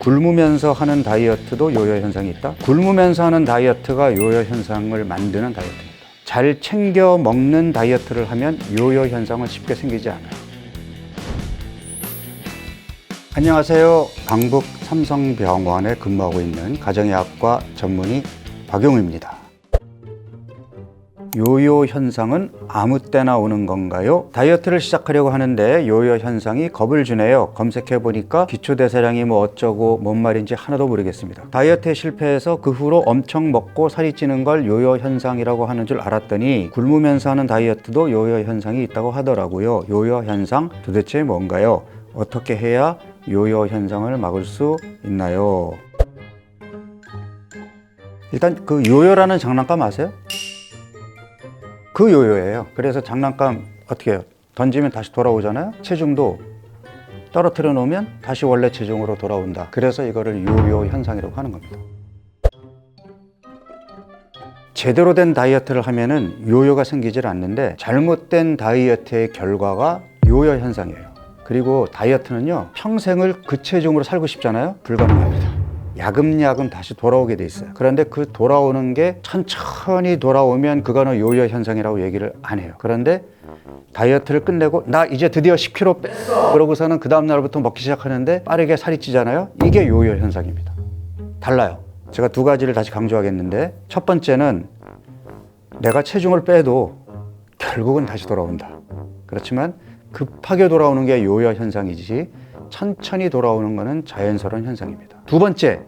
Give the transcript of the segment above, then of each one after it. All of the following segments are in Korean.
굶으면서 하는 다이어트도 요요 현상이 있다. 굶으면서 하는 다이어트가 요요 현상을 만드는 다이어트입니다. 잘 챙겨 먹는 다이어트를 하면 요요 현상은 쉽게 생기지 않아요. 안녕하세요. 강북 삼성병원에 근무하고 있는 가정의학과 전문의 박용우입니다. 요요 현상은 아무 때나 오는 건가요? 다이어트를 시작하려고 하는데 요요 현상이 겁을 주네요. 검색해보니까 기초대사량이 뭐 어쩌고 뭔 말인지 하나도 모르겠습니다. 다이어트에 실패해서 그 후로 엄청 먹고 살이 찌는 걸 요요 현상이라고 하는 줄 알았더니 굶으면서 하는 다이어트도 요요 현상이 있다고 하더라고요. 요요 현상 도대체 뭔가요? 어떻게 해야 요요 현상을 막을 수 있나요? 일단 그 요요라는 장난감 아세요? 그 요요예요. 그래서 장난감 어떻게 해요? 던지면 다시 돌아오잖아요. 체중도 떨어뜨려 놓으면 다시 원래 체중으로 돌아온다. 그래서 이거를 요요 현상이라고 하는 겁니다. 제대로 된 다이어트를 하면은 요요가 생기질 않는데 잘못된 다이어트의 결과가 요요 현상이에요. 그리고 다이어트는요, 평생을 그 체중으로 살고 싶잖아요. 불가능합니다. 야금야금 다시 돌아오게 돼 있어요. 그런데 그 돌아오는 게 천천히 돌아오면 그거는 요요 현상이라고 얘기를 안 해요. 그런데 다이어트를 끝내고 나 이제 드디어 10kg 뺐어 그러고서는 그 다음 날부터 먹기 시작하는데 빠르게 살이 찌잖아요. 이게 요요 현상입니다. 달라요. 제가 두 가지를 다시 강조하겠는데, 첫 번째는 내가 체중을 빼도 결국은 다시 돌아온다. 그렇지만 급하게 돌아오는 게 요요 현상이지 천천히 돌아오는 것은 자연스러운 현상입니다. 두 번째,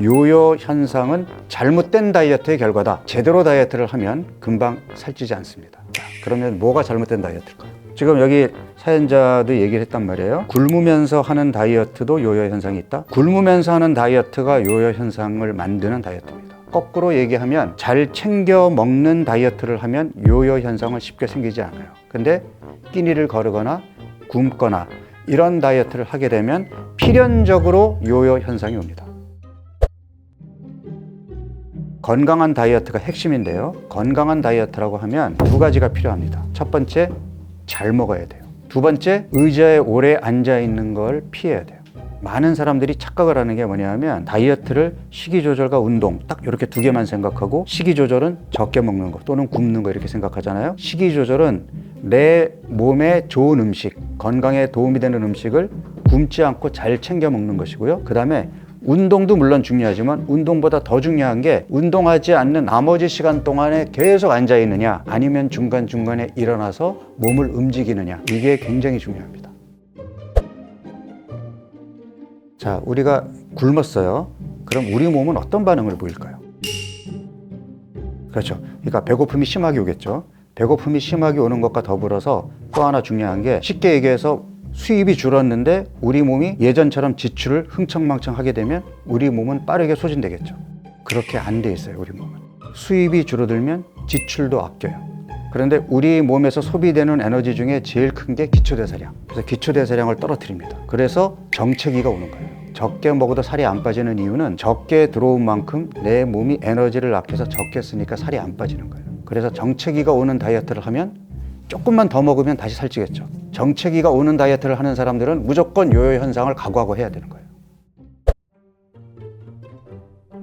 요요 현상은 잘못된 다이어트의 결과다. 제대로 다이어트를 하면 금방 살찌지 않습니다. 자, 그러면 뭐가 잘못된 다이어트일까요? 지금 여기 사연자도 얘기를 했단 말이에요. 굶으면서 하는 다이어트도 요요 현상이 있다. 굶으면서 하는 다이어트가 요요 현상을 만드는 다이어트입니다. 거꾸로 얘기하면 잘 챙겨 먹는 다이어트를 하면 요요 현상은 쉽게 생기지 않아요. 근데 끼니를 거르거나 굶거나 이런 다이어트를 하게 되면 필연적으로 요요 현상이 옵니다. 건강한 다이어트가 핵심인데요. 건강한 다이어트라고 하면 두 가지가 필요합니다. 첫 번째, 잘 먹어야 돼요. 두 번째, 의자에 오래 앉아 있는 걸 피해야 돼요. 많은 사람들이 착각을 하는 게 뭐냐면 다이어트를 식이 조절과 운동 딱 이렇게 두 개만 생각하고, 식이 조절은 적게 먹는 거 또는 굶는 거 이렇게 생각하잖아요. 식이 조절은 내 몸에 좋은 음식, 건강에 도움이 되는 음식을 굶지 않고 잘 챙겨 먹는 것이고요. 그 다음에 운동도 물론 중요하지만 운동보다 더 중요한 게 운동하지 않는 나머지 시간 동안에 계속 앉아 있느냐 아니면 중간중간에 일어나서 몸을 움직이느냐, 이게 굉장히 중요합니다. 자, 우리가 굶었어요. 그럼 우리 몸은 어떤 반응을 보일까요? 그렇죠. 그러니까 배고픔이 심하게 오겠죠. 배고픔이 심하게 오는 것과 더불어서 또 하나 중요한 게, 쉽게 얘기해서 수입이 줄었는데 우리 몸이 예전처럼 지출을 흥청망청 하게 되면 우리 몸은 빠르게 소진되겠죠. 그렇게 안 돼 있어요, 우리 몸은. 수입이 줄어들면 지출도 아껴요. 그런데 우리 몸에서 소비되는 에너지 중에 제일 큰 게 기초대사량. 그래서 기초대사량을 떨어뜨립니다. 그래서 정체기가 오는 거예요. 적게 먹어도 살이 안 빠지는 이유는 적게 들어온 만큼 내 몸이 에너지를 아껴서 적게 쓰니까 살이 안 빠지는 거예요. 그래서 정체기가 오는 다이어트를 하면 조금만 더 먹으면 다시 살찌겠죠. 정체기가 오는 다이어트를 하는 사람들은 무조건 요요 현상을 각오하고 해야 되는 거예요.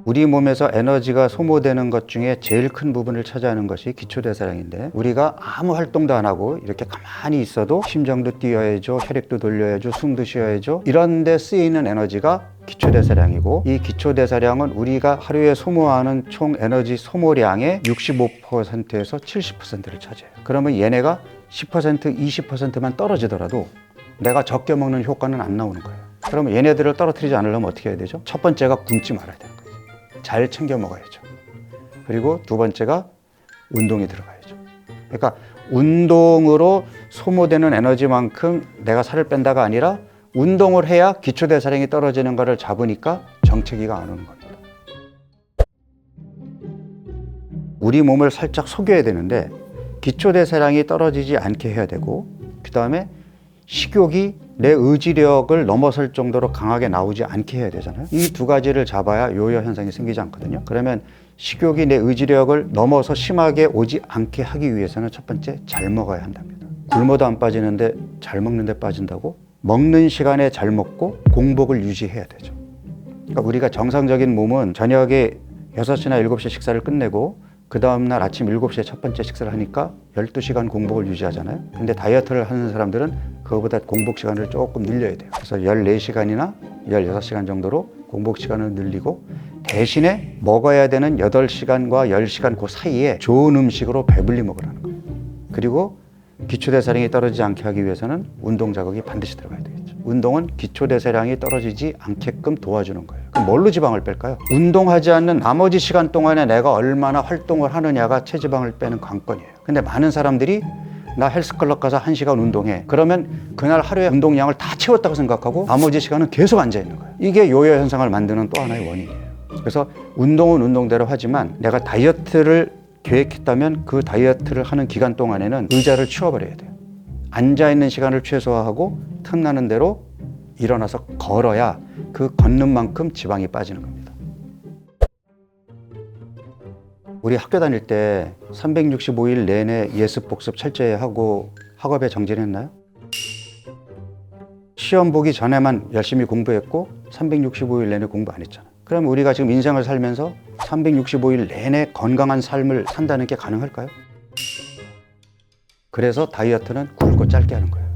우리 몸에서 에너지가 소모되는 것 중에 제일 큰 부분을 차지하는 것이 기초대사량인데, 우리가 아무 활동도 안 하고 이렇게 가만히 있어도 심장도 뛰어야죠, 혈액도 돌려야죠, 숨도 쉬어야죠, 이런 데 쓰이는 에너지가 기초대사량이고, 이 기초대사량은 우리가 하루에 소모하는 총 에너지 소모량의 65%에서 70%를 차지해요. 그러면 얘네가 10%, 20%만 떨어지더라도 내가 적게 먹는 효과는 안 나오는 거예요. 그러면 얘네들을 떨어뜨리지 않으려면 어떻게 해야 되죠? 첫 번째가 굶지 말아야 되는 거예요. 잘 챙겨 먹어야죠. 그리고 두 번째가 운동이 들어가야죠. 그러니까 운동으로 소모되는 에너지만큼 내가 살을 뺀다가 아니라 운동을 해야 기초대사량이 떨어지는 것을 잡으니까 정체기가 안 오는 겁니다. 우리 몸을 살짝 속여야 되는데 기초대사량이 떨어지지 않게 해야 되고, 그 다음에 식욕이 내 의지력을 넘어설 정도로 강하게 나오지 않게 해야 되잖아요. 이 두 가지를 잡아야 요요 현상이 생기지 않거든요. 그러면 식욕이 내 의지력을 넘어서 심하게 오지 않게 하기 위해서는 첫 번째, 잘 먹어야 한답니다. 굶어도 안 빠지는데 잘 먹는데 빠진다고? 먹는 시간에 잘 먹고 공복을 유지해야 되죠. 그러니까 우리가 정상적인 몸은 저녁에 6시나 7시에 식사를 끝내고 그 다음날 아침 7시에 첫 번째 식사를 하니까 12시간 공복을 유지하잖아요. 근데 다이어트를 하는 사람들은 그거보다 공복 시간을 조금 늘려야 돼요. 그래서 14시간이나 16시간 정도로 공복 시간을 늘리고 대신에 먹어야 되는 8시간과 10시간 그 사이에 좋은 음식으로 배불리 먹으라는 거예요. 그리고 기초대사량이 떨어지지 않게 하기 위해서는 운동 자극이 반드시 들어가야 되겠죠. 운동은 기초대사량이 떨어지지 않게끔 도와주는 거예요. 그럼 뭘로 지방을 뺄까요? 운동하지 않는 나머지 시간 동안에 내가 얼마나 활동을 하느냐가 체지방을 빼는 관건이에요. 근데 많은 사람들이 나 헬스클럽 가서 1시간 운동해. 그러면 그날 하루의 운동량을 다 채웠다고 생각하고 나머지 시간은 계속 앉아 있는 거예요. 이게 요요 현상을 만드는 또 하나의 원인이에요. 그래서 운동은 운동대로 하지만 내가 다이어트를 계획했다면 그 다이어트를 하는 기간 동안에는 의자를 치워버려야 돼요. 앉아있는 시간을 최소화하고 틈나는 대로 일어나서 걸어야 그 걷는 만큼 지방이 빠지는 겁니다. 우리 학교 다닐 때 365일 내내 예습, 복습 철저히 하고 학업에 정진했나요? 시험 보기 전에만 열심히 공부했고 365일 내내 공부 안 했잖아. 그럼 우리가 지금 인생을 살면서 365일 내내 건강한 삶을 산다는 게 가능할까요? 그래서 다이어트는 굵고 짧게 하는 거예요.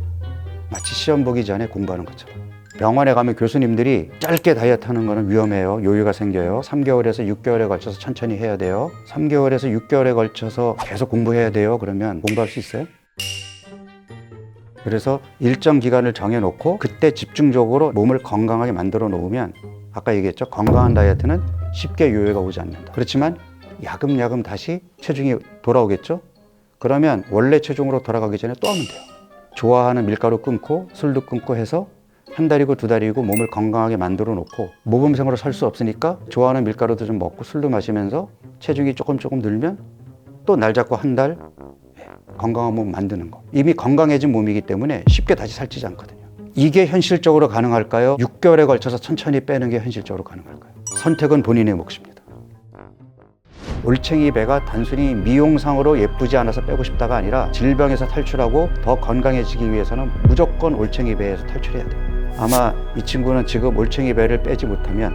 마치 시험 보기 전에 공부하는 것처럼. 병원에 가면 교수님들이 짧게 다이어트 하는 거는 위험해요. 요요가 생겨요. 3개월에서 6개월에 걸쳐서 천천히 해야 돼요. 3개월에서 6개월에 걸쳐서 계속 공부해야 돼요. 그러면 공부할 수 있어요? 그래서 일정 기간을 정해놓고 그때 집중적으로 몸을 건강하게 만들어 놓으면 아까 얘기했죠. 건강한 다이어트는 쉽게 요요가 오지 않는다. 그렇지만 야금야금 다시 체중이 돌아오겠죠. 그러면 원래 체중으로 돌아가기 전에 또 하면 돼요. 좋아하는 밀가루 끊고 술도 끊고 해서 한 달이고 두 달이고 몸을 건강하게 만들어 놓고 모범생으로 살 수 없으니까 좋아하는 밀가루도 좀 먹고 술도 마시면서 체중이 조금 늘면 또 날 잡고 한 달 건강한 몸 만드는 거. 이미 건강해진 몸이기 때문에 쉽게 다시 살찌지 않거든요. 이게 현실적으로 가능할까요? 6개월에 걸쳐서 천천히 빼는 게 현실적으로 가능할까요? 선택은 본인의 몫입니다. 올챙이 배가 단순히 미용상으로 예쁘지 않아서 빼고 싶다가 아니라 질병에서 탈출하고 더 건강해지기 위해서는 무조건 올챙이 배에서 탈출해야 돼요. 아마 이 친구는 지금 올챙이 배를 빼지 못하면